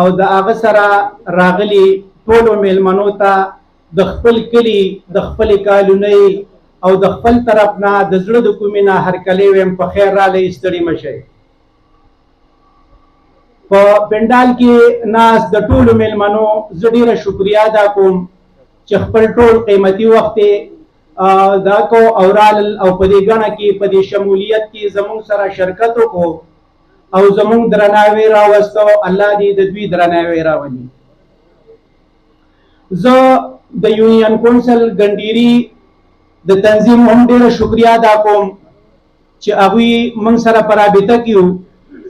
او د هغه سره راغلي ټولو میلمنو ته د خپل کلي د خپل کالونۍ او د خپل طرف نه د زړه د کومې نه هرکلی ویم په خیر راغلی ستړي مه شئ. په پنډال کې ناست د ټولو میلمنو زه ډېره شکریه ادا کوم چې خپل ټول قیمتي وخت دا کو او رالل او په دې ګڼه کې په دې شمولیت کې زموږ سره شرکت وکړو او زموږ درناوی راوستو. الله دې د دوی درناوی راولي. زه د یونین کونسل ګنډيري د تنظیم هم ډېره شکریه ادا کوم چې هغوی موږ سره په رابطه کې وو،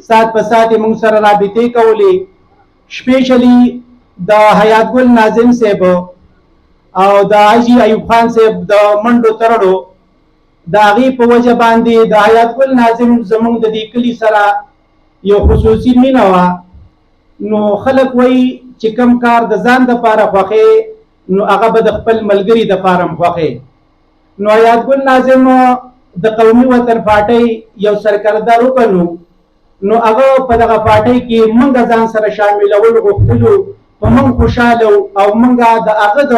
سات په سات یې موږ سره رابطې کولې. سپیشلی د حیات ګل ناظم صاحب او د حاجي ایوب خان صاحب د منډو ترړو د هغې په وجه باندې د حیات ګل ناظم زموږ د دې کلي سره یو خصوصي مینه وه. نو خلک وایي چې کم کار د ځان دپاره خوښې نو هغه به د خپل ملګري دپاره هم خوښې. نو حیات ګل ناظم د قومي وطن پارټۍ یو سرکردار وکړو، نو هغه په دغه پارټۍ کې موږ ځان سره شاملول غوښتلو، په موږ خوشحاله او موږ د هغه د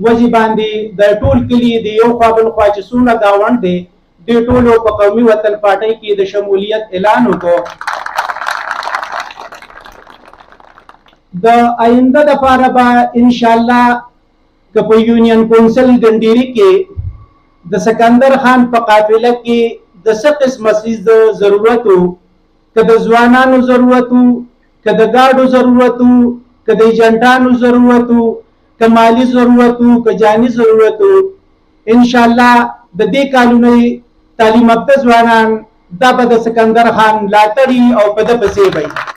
وجې باندې د ټول کلي د یو خوا بل خوا چې څومره ګاونډ دی دې ټولو په قومي وطن پارټۍ کې د شمولیت اعلان وکړو. د آینده دپاره به انشاءالله که په یونین کونسل ګنډيري کې د سکندر خان په قافله کې د څه قسمه څیز د ضرورت و، که د ځوانانو ضرورت و، که د ګاډو ضرورت و، که د ایجنټانو ضرورت و، که مالی ضرورت و، که جاني ضرورت و، انشاءالله د دې کالونۍ تعلیم یافته ځوانان دا به د سکندر خان ملاتړي او په ده پسې به